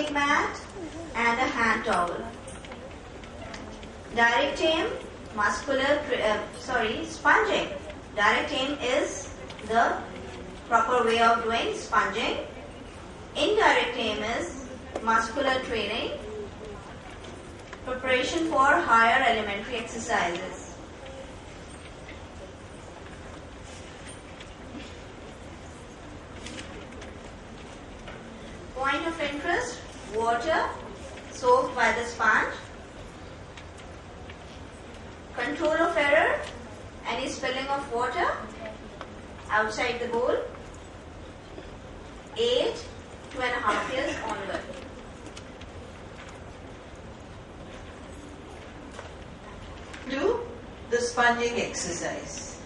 elastic mat, and a hand towel. Direct aim, sponging. Direct aim is the proper way of doing sponging. Indirect aim is muscular training, preparation for higher elementary exercises. Point of interest, water soaked by the sponge. Control of error, any spilling of water outside the bowl. 8 to 2.5 years onward. Do the sponging exercise.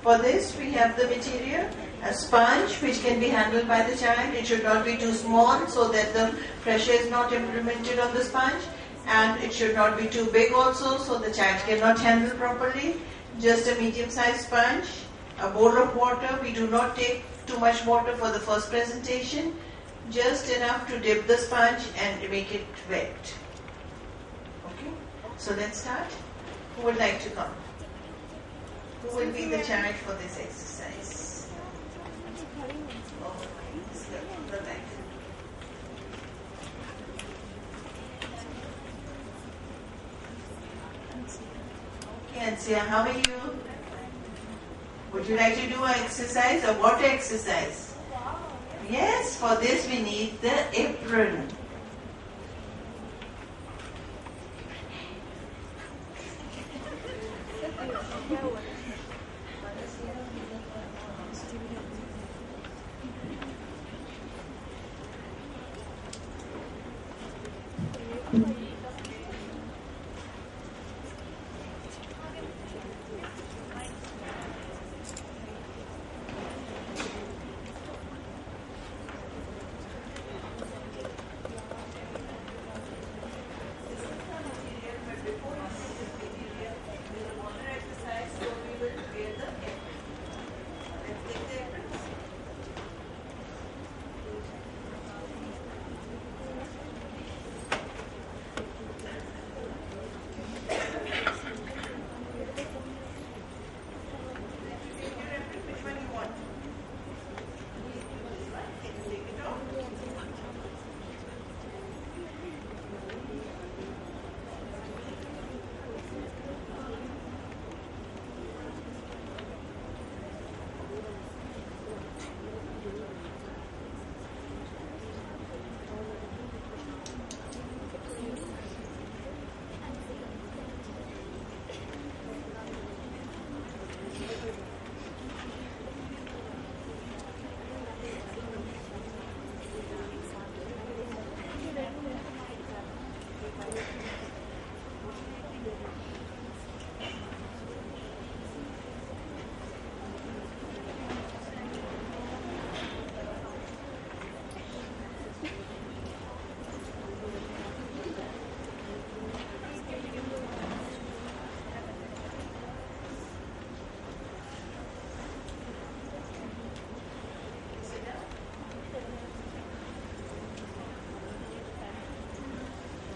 For this we have the material, a sponge which can be handled by the child. It should not be too small so that the pressure is not implemented on the sponge, and it should not be too big also so the child cannot handle properly. Just a medium-sized sponge, a bowl of water. We do not take too much water for the first presentation, just enough to dip the sponge and make it wet. Okay, so let's start. Who would like to come? Who will be the child for this exercise? Oh, the back. Okay, Ansia, how are you? Would you like to do an exercise, a water exercise? Yes, for this we need the apron.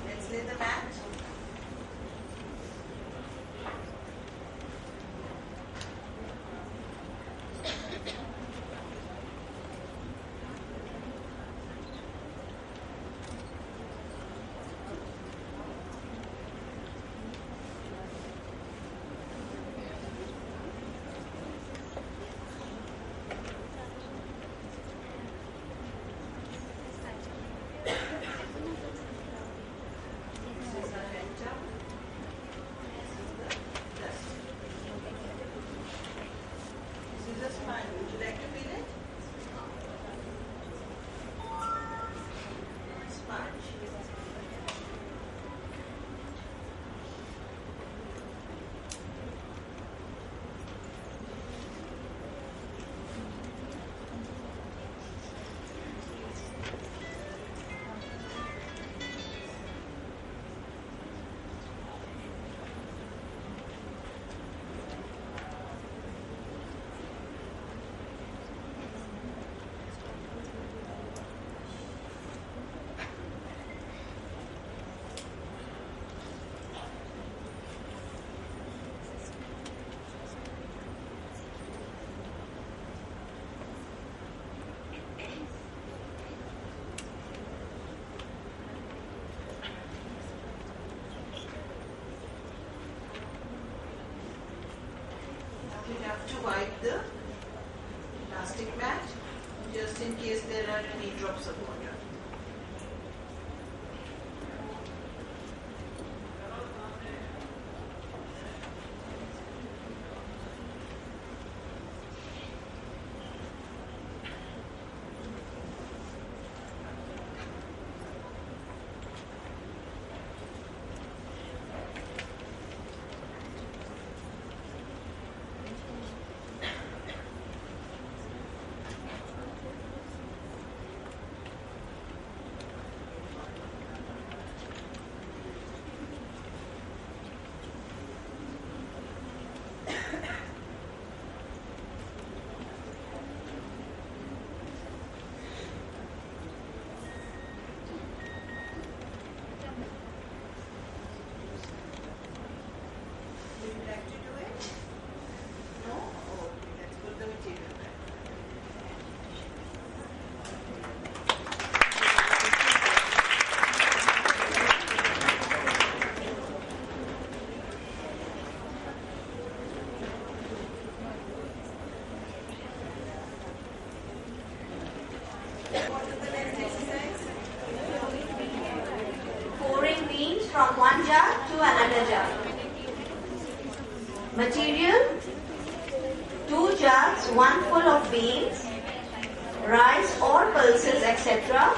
Let's lay the mat. wipe the plastic mat just in case there are any drops of water. Pouring beans from one jar to another jar. Material: 2 jars, one full of beans, rice or pulses, etc.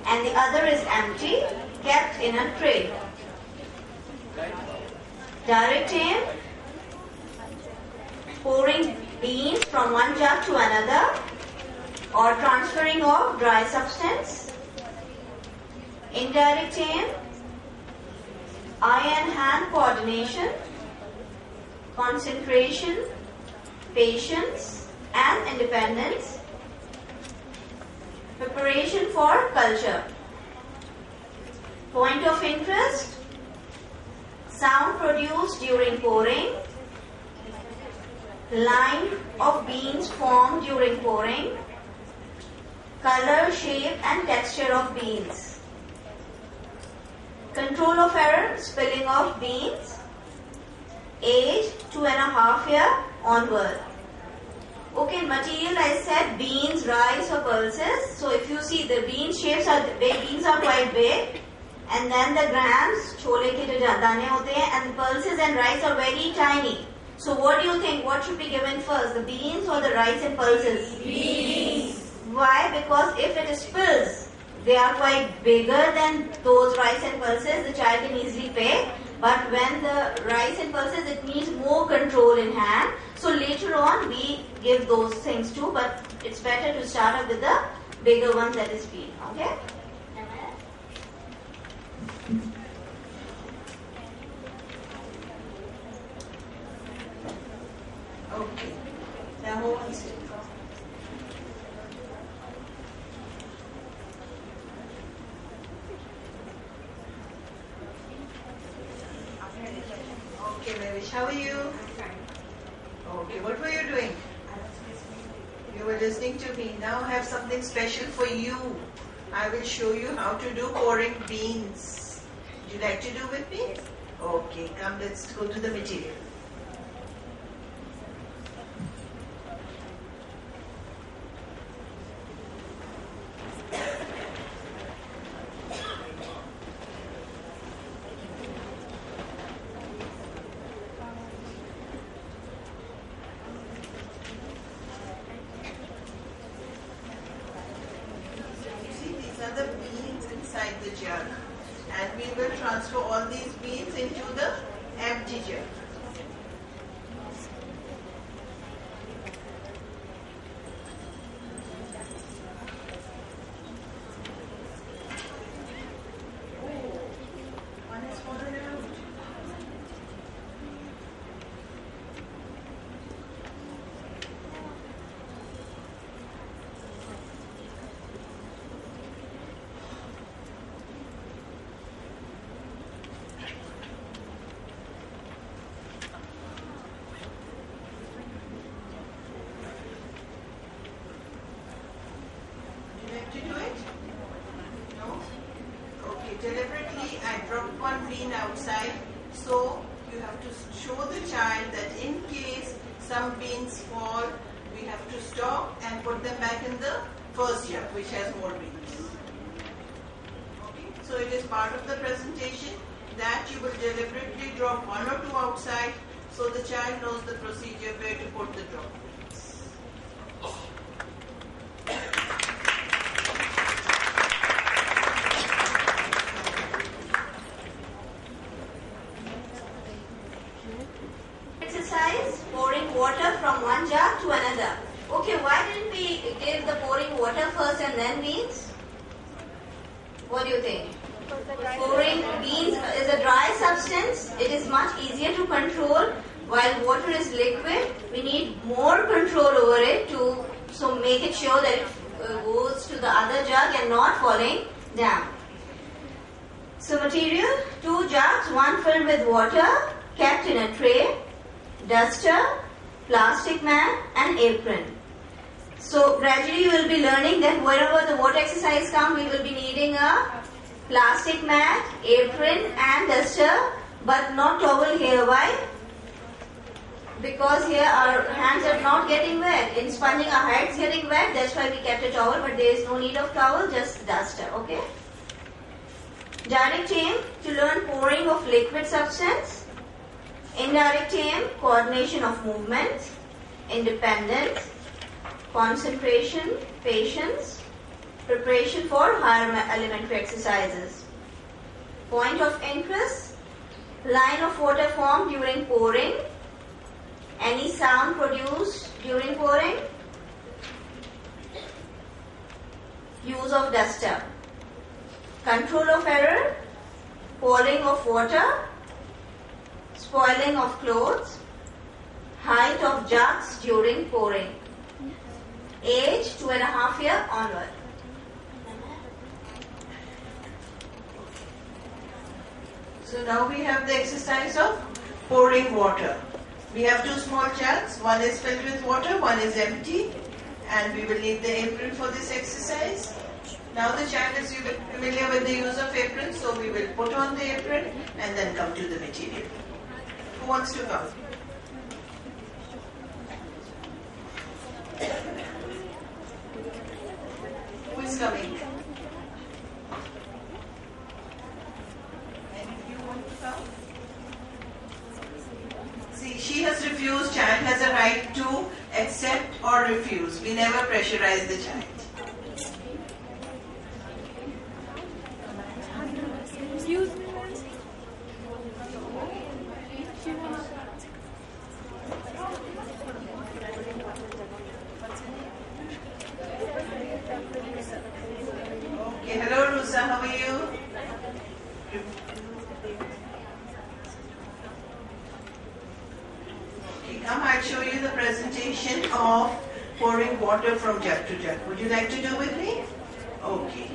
And the other is empty, kept in a tray. Direct aim: pouring beans from one jar to another or transferring of dry substance. Indirect aim: eye and hand coordination, concentration, patience and independence. Preparation for culture. Point of interest: sound produced during pouring, line of beans formed during pouring, color, shape and texture of beans. Control of error: spilling of beans. Age: 2.5 years onward. Okay, material I said beans, rice or pulses. So if you see the bean shapes are beans are quite big, and then the grams chole ke jo dane hote hain, and the pulses and rice are very tiny. So what do you think? What should be given first, the beans or the rice and pulses? Beans. Why? Because if it spills, they are quite bigger than those rice and pulses, the child can easily pick. But when the rice and pulses, it needs more control in hand. So later on we give those things too, but it's better to start up with the bigger ones, that is bean. Okay? Okay. Now who wants to? Okay, Mavish, how are you? Okay, what were you doing? You were listening to me. Now I have something special for you. I will show you how to do pouring beans. Would you like to do with me? Okay, come, let's go to the material. The beans inside the jug, and we will transfer all these beans into the empty jug. Oh, one has fallen out. To do it? No? Okay, deliberately I dropped one bean outside, so you have to show the child that in case some beans fall, we have to stop and put them back in the first jug which has more beans. Okay, so it is part of the presentation that you will deliberately drop one or two outside so the child knows the procedure where to put the drop beans. Exercise, pouring water from one jar to another. Okay, why didn't we give the pouring water first and then beans? What do you think? Pouring beans is a dry substance. It is much easier to control. While water is liquid, we need more control over it to make it sure that it goes to the other jug and not falling down. So material, 2 jugs, one filled with water, kept in a tray, duster, plastic mat and apron. So gradually you will be learning that wherever the water exercise comes, we will be needing a plastic mat, apron and duster, but not towel here. Why? Because here our hands are not getting wet. In sponging our heads getting wet, that's why we kept a towel, but there is no need of towel, just duster, okay? Direct aim, to learn pouring of liquid substance. Indirect aim, coordination of movement, independence, concentration, patience, preparation for higher elementary exercises. Point of interest, line of water formed during pouring, any sound produced during pouring, use of duster. Control of error, pouring of water, spoiling of clothes, height of jugs during pouring. Age 2.5 years onward. So now we have the exercise of pouring water. We have 2 small jugs, one is filled with water, one is empty, and we will need the apron for this exercise. Now the child is familiar with the use of apron, so we will put on the apron and then come to the material. Who wants to come? Who is coming? Any of you want to come? See, she has refused. Child has a right to accept or refuse. We never pressurize the child. Okay, hello Rusa, how are you? Okay, come, I'll show you the presentation of pouring water from jug to jug. Would you like to do with me? Okay.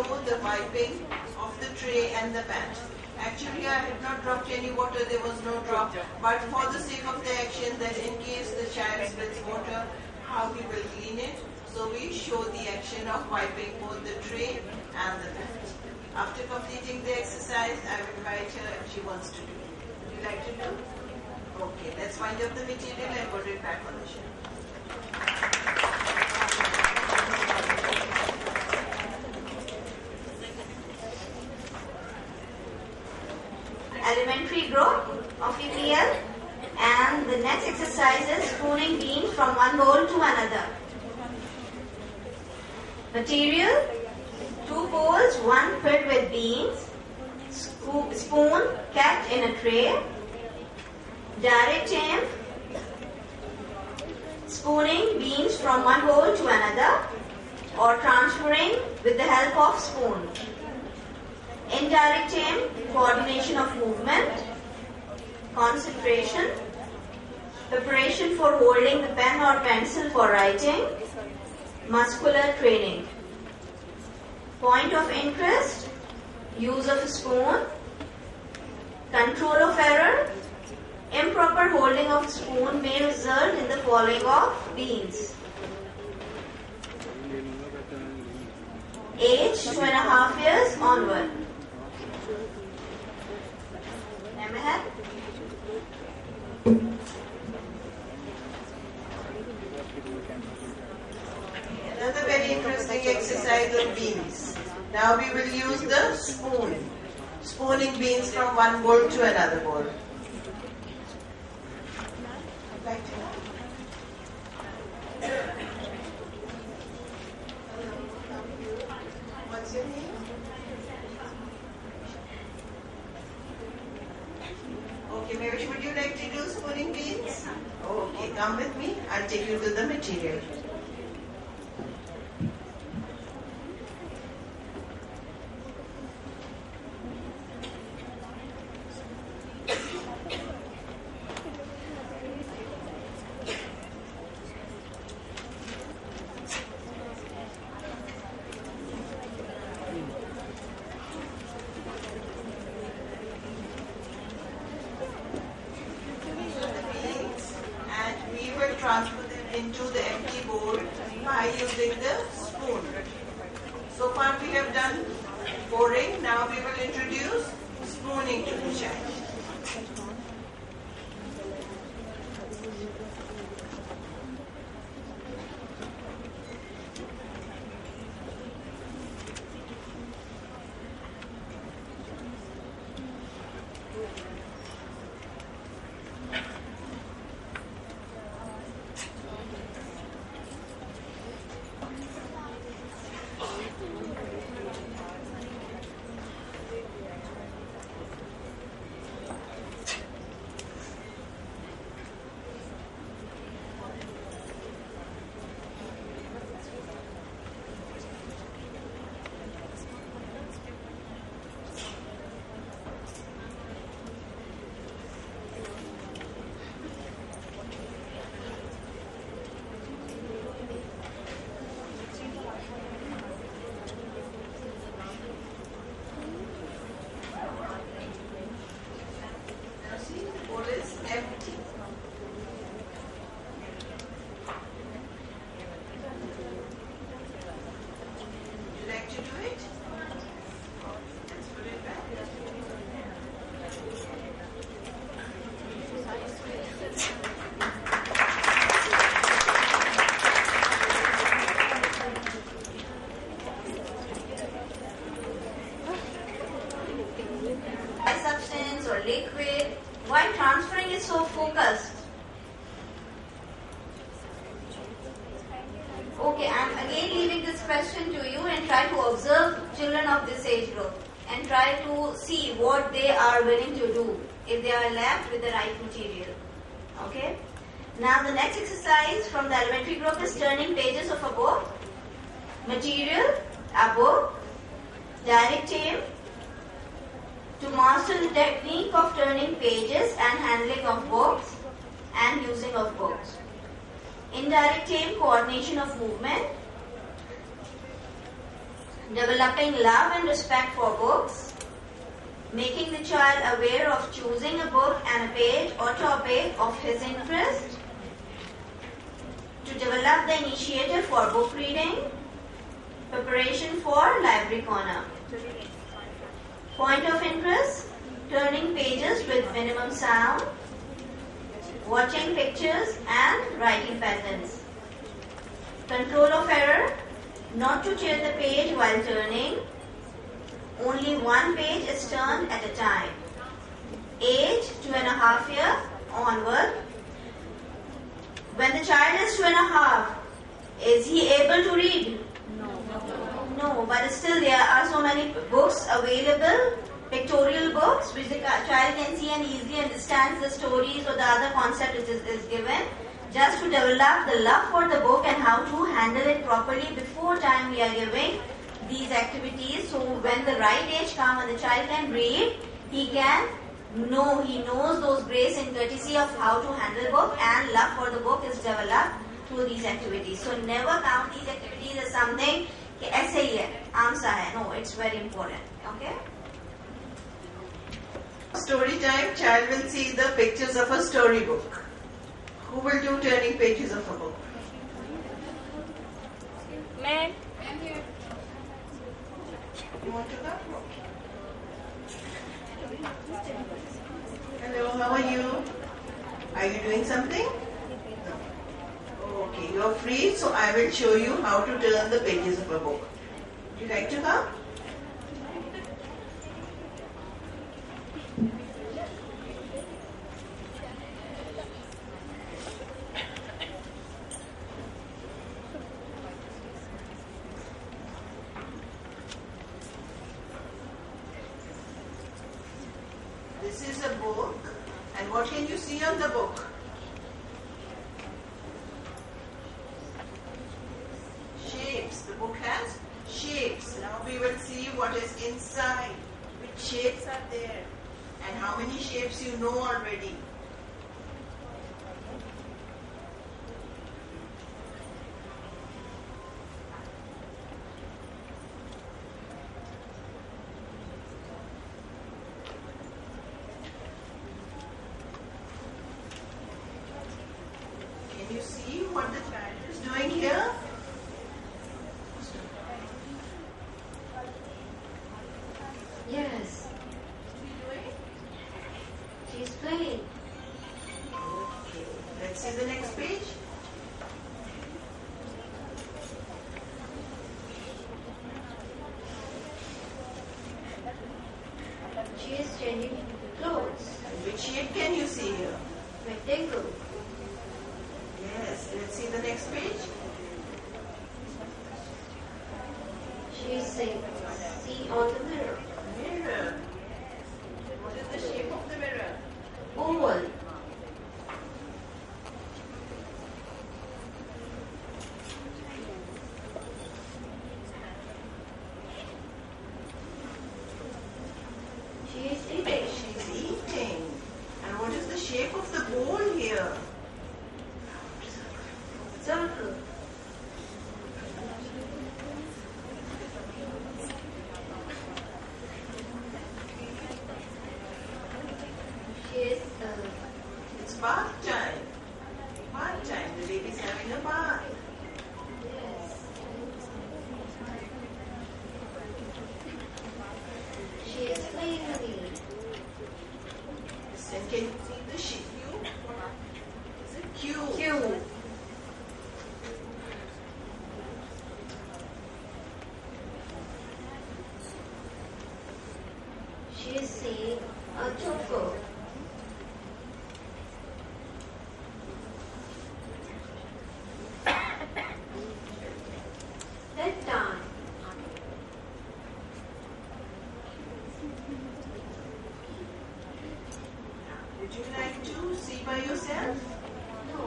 show the wiping of the tray and the pan. Actually, I had not dropped any water, there was no drop, but for the sake of the action, that in case the child spills water, how he will clean it. So we show the action of wiping both the tray and the pan. After completing the exercise, I will invite her if she wants to do it. Would you like to do? Okay, let's wind up the material and put it back on the shelf. Elementary group of EPL, and the next exercise is spooning beans from one bowl to another. Material: 2 bowls, one filled with beans, spoon kept in a tray, direct aim, spooning beans from one bowl to another or transferring with the help of spoon. Indirect aim, coordination of movement, concentration, preparation for holding the pen or pencil for writing, muscular training. Point of interest: use of a spoon, control of error. Improper holding of spoon may result in the falling of beans. Age 2.5 years onward. Ahead. Another very interesting exercise of beans. Now we will use the spoon. Spooning beans from one bowl to another bowl. Like to know? What's your name? Okay, maybe would you like to do spooning beans? Okay, come with me. I'll take you to the material. Transfer them into the empty bowl by using the spoon. So far we have done pouring, now we will introduce spooning to the child. Liquid. Why transferring is so focused? Okay, I am again leaving this question to you, and try to observe children of this age group and try to see what they are willing to do if they are left with the right material. Okay. Now the next exercise from the elementary group is turning pages of a book. Material: a book. Direct aim: to master the technique of turning pages and handling of books and using of books. Indirect aim: coordination of movement. Developing love and respect for books. Making the child aware of choosing a book and a page or topic of his interest. To develop the initiative for book reading. Preparation for library corner. Point of interest. Turning pages with minimum sound. Watching pictures and writing patterns. Control of error. Not to tear the page while turning. Only one page is turned at a time. Age 2.5 years onward. When the child is 2.5, is he able to read? No, but still there are so many books available, pictorial books, which the child can see and easily understands the stories or the other concept which is given. Just to develop the love for the book and how to handle it properly before time we are giving these activities. So when the right age comes and the child can read, he knows those grace and courtesy of how to handle book, and love for the book is developed through these activities. So never count these activities as something कि ऐसे ही है, आम सा है. No, it's very important. Okay. Story time. Child will see the pictures of a storybook. Who will do turning pages of a book? Man. You want to go? Hello, how are you? Are you doing something? No. Okay, you are free, so I will show you how to turn the pages of a book. Would you like to come? This is a book, and what can you see on the book? Shapes. The book has shapes. Now we will see what is inside, which shapes are there, and how many shapes you know already. Can you see what the child is doing here? Yes. She's playing. Okay. Let's see the next page. She is changing clothes. Which shape can you see here? Rectangle. Yes. Let's see the next page. She is saying, see on the mirror. Mirror. What is the shape of the mirror? Oval. She is eating. She's eating. And what is the shape of the bowl here? Circle. She is It's bath time. Bath time. The baby's having a bath. yes. She is playing with me. Listen, can you see the shape? Is it cube? Q. She is saying a choco. Bedtime. Would you like to see by yourself? No.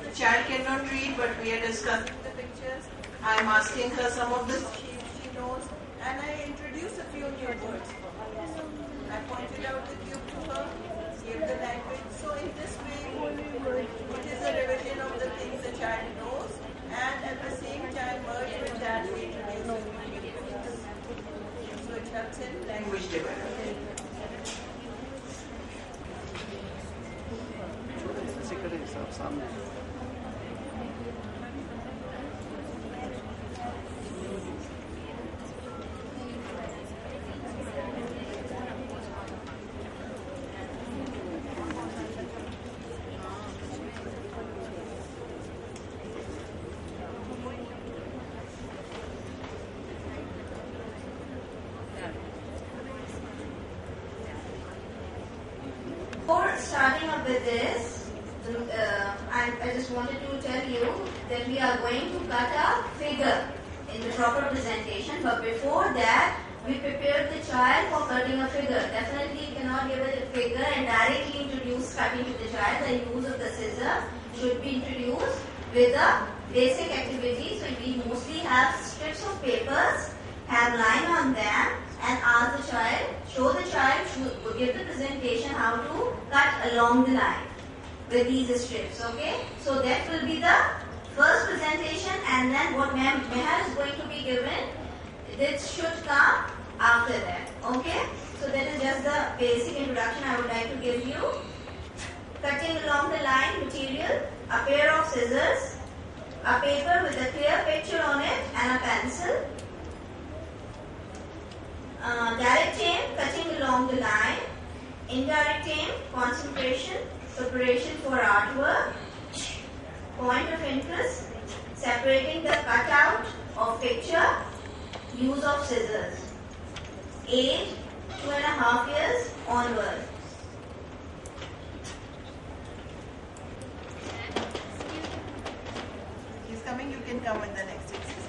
The child cannot read, but we are discussing the pictures. I am asking her some of the she knows, and I introduced a few new words for her. I pointed out the cube to her. give the language. So in this way, it is a revision of the things the child knows, and at the same time merge with that we introduce new things. So it helps in language development. Before starting up with this, I just wanted to tell you that we are going to cut a figure in the proper presentation, but before that, we prepared the child for cutting a figure. Definitely you cannot give a figure and directly introduce cutting to the child. The use of the scissor should be introduced with a basic activity. So we mostly have strips of papers, have line on them, and ask the child, show the child, give the presentation how to cut along the line with these strips, okay? So that will be the first presentation, and then what Meher is going to be given, this should come after that, okay? So that is just the basic introduction I would like to give you. Cutting along the line material, a pair of scissors, a paper with a clear picture on it, and a pencil. Direct aim, cutting along the line. Indirect aim, concentration, preparation for artwork. Point of interest, separating the cutout of picture. Use of scissors. Age 2.5 years onward. He's coming, you can come in the next exercise.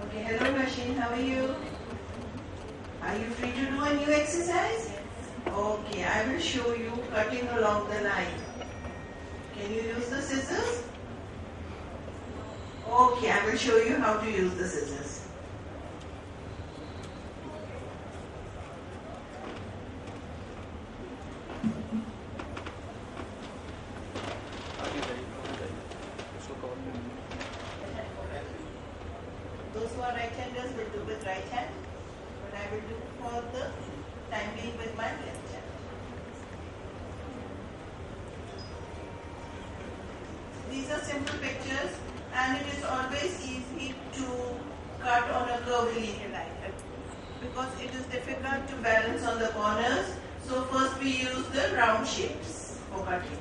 Okay, hello machine, how are you? Are you free to do a new exercise? Okay, I will show you cutting along the line. Can you use the scissors? Okay, I will show you how to use the scissors. Those who are right-handers will do with right hand, but I will do for the time being with my left hand. These are simple pictures, and it is always easy to cut on a curved linear line because it is difficult to balance on the corners. So first we use the round shapes for cutting.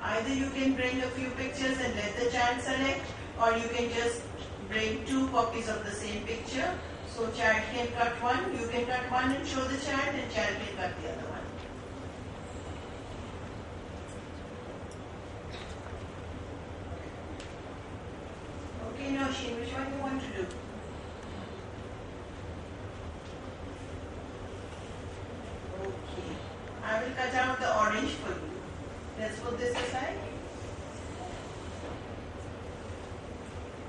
Either you can bring a few pictures and let the child select, or you can just bring 2 copies of the same picture. So child can cut one, you can cut one and show the child, and child can cut the other one. Okay, now Sheen, which one you want to do? Okay, I will cut out the orange for you. Let's put this aside.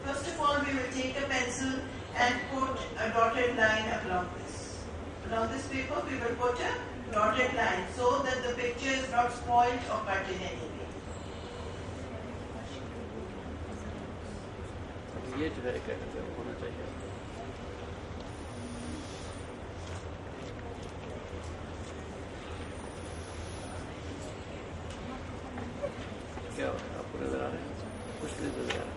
First of all, we will take a pencil and put a dotted line along this. Along this paper, we will put a dotted line so that the picture is not spoiled or cut in any way. ये जो है क्या होना चाहिए क्या आपको नजर आ रहा है कुछ नहीं नजर आ रहा है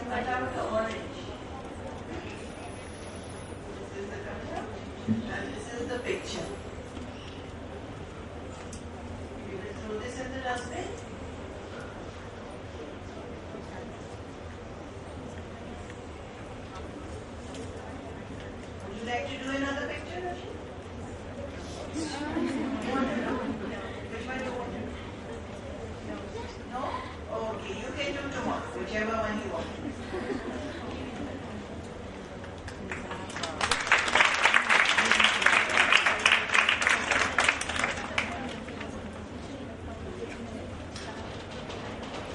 cut out the orange. This is the cutout and this is the picture. We will throw this in the dustbin. Would you like to do another picture, Rashi? Which one do you want to do? No? Okay, you can do tomorrow, whichever one you want.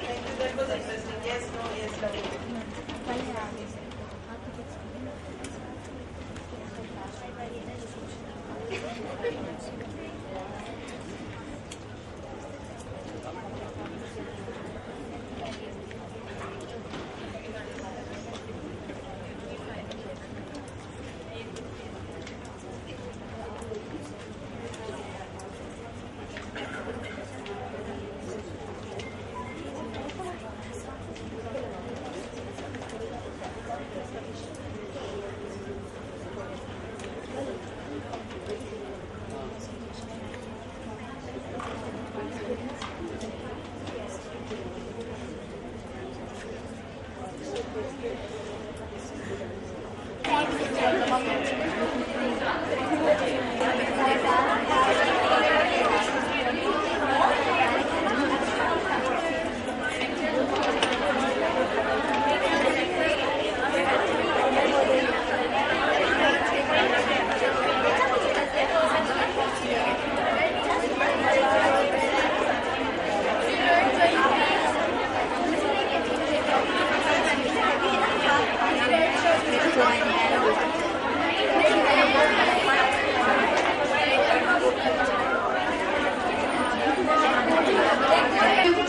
Thank you, that was interesting. Yes, no, yes, no.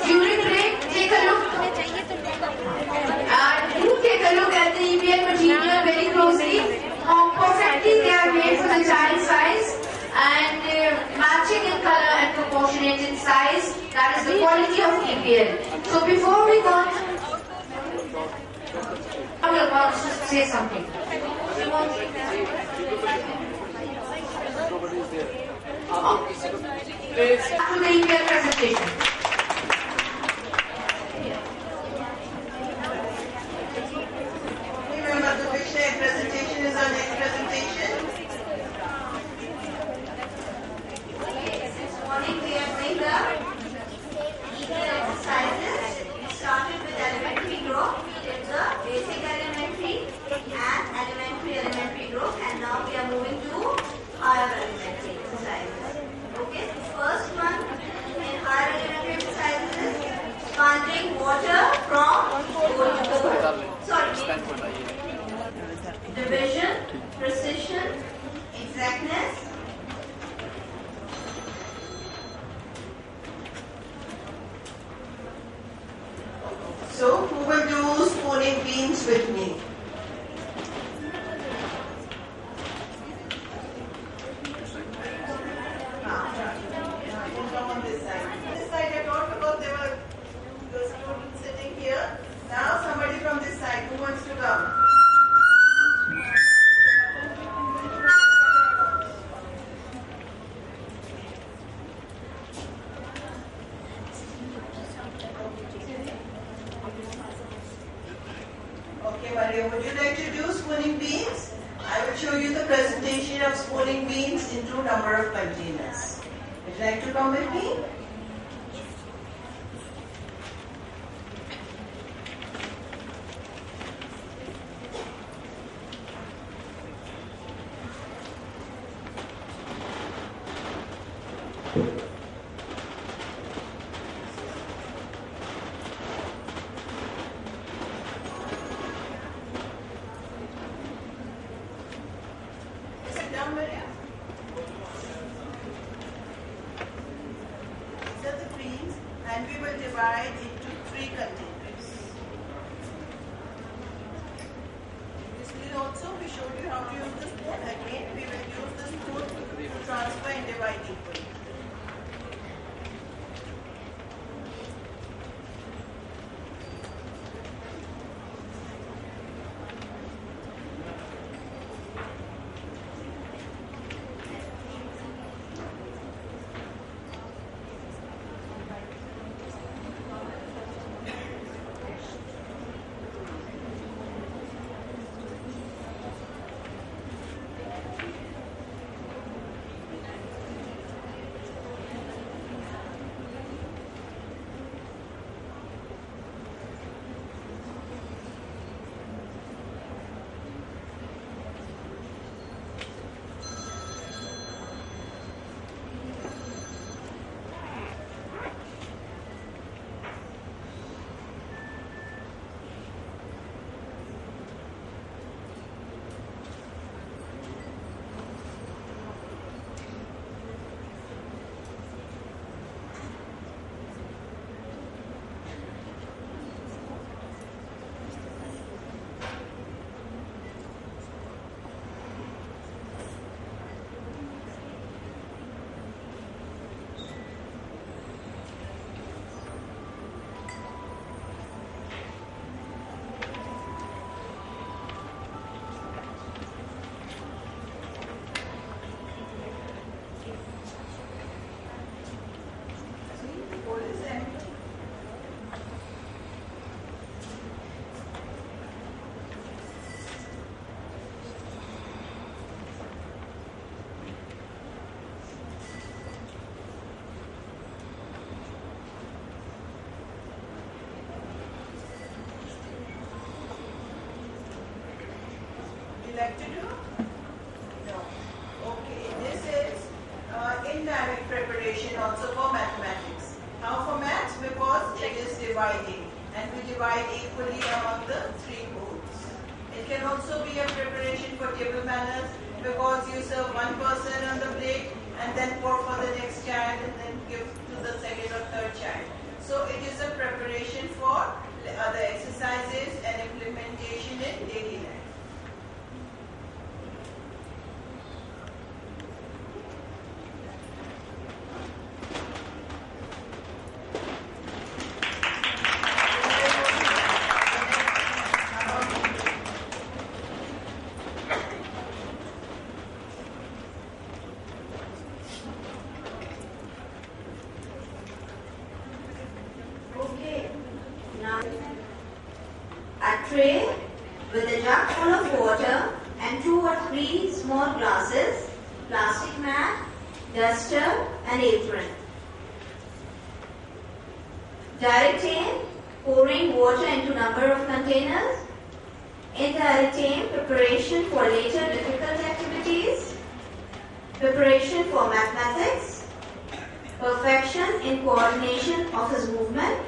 During break, take a look. Do take a look at the EPL material very closely. How perfectly they are made for the child size and matching in color and proportionate in size. That is the quality of EPL. So before we go, I will want to say something. After the EPL presentation. Remember, the Vishnu presentation is our next presentation. This morning we are doing the EPL exercises. We started with elementary group. We did the basic elementary and elementary group, and now we are moving to higher elementary exercises. Okay, the first one in higher elementary exercises is sponging water from goal to goal. Sorry. Division, precision, exactness. So, who will do spooning beans with me? Come on this side. This side I talked about there were the students sitting here. Now somebody from this side, who wants to come? Okay, Maria, would you like to do spooning beans? I will show you the presentation of spooning beans into number of containers. Would you like to come with me? Sit down, Maria. These are the beans, and we will divide into 3 containers. This will also, we showed you how to use the spoon. Again, we will use the spoon to transfer and divide equally. you like to do? No. Okay, this is indirect preparation also for mathematics. How for maths? Because it is dividing, and we divide equally among the 3 boards. It can also be a preparation for table manners, because you serve one person on the plate and then pour for the next child and then give to the second or third child. So it is a preparation for other exercises and implementation in daily life. Okay, now a tray with a jug full of water and 2 or 3 small glasses, plastic mat, duster and apron. Direct aim, pouring water into number of containers. Indirect aim, preparation for later difficult activities. Preparation for mathematics. Perfection in coordination of his movement,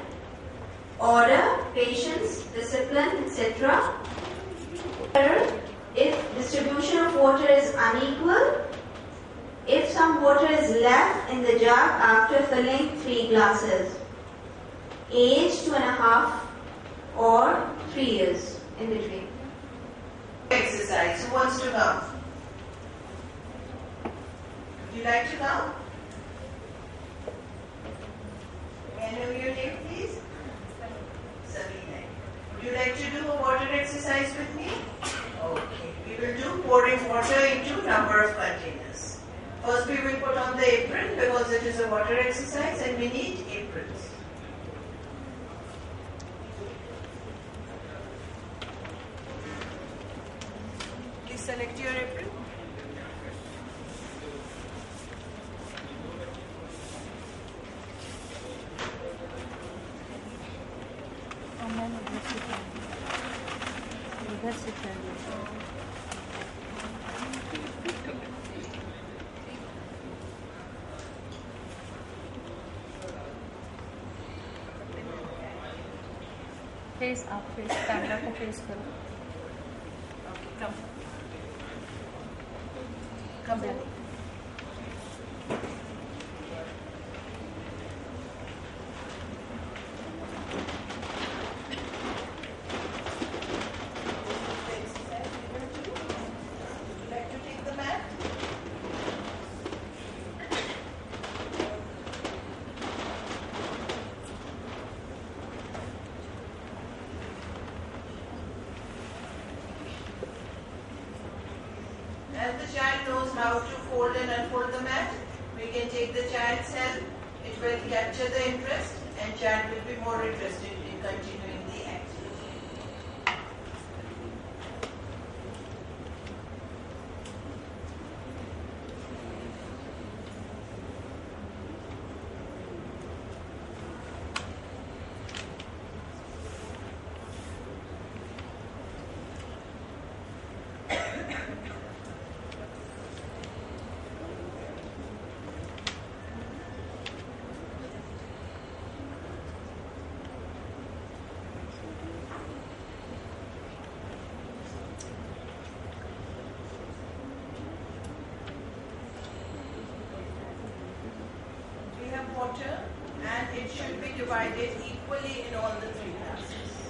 order, patience, discipline, etc. If distribution of water is unequal, if some water is left in the jug after filling 3 glasses, age 2.5 or 3 years in between. Exercise. Who wants to come? Would you like to come? May I know your name, please? Sabina. Would you like to do a water exercise with me? Okay. We will do pouring water into number of containers. First we will put on the apron because it is a water exercise and we need aprons. Please select your apron. उधर से चाहिए face आप face camera को face करो Come. Come back. As the child knows how to fold and unfold the mat, we can take the child's help. It will capture the interest and child will be more interested in continuing the activity. Water and it should be divided equally in all the 3 classes.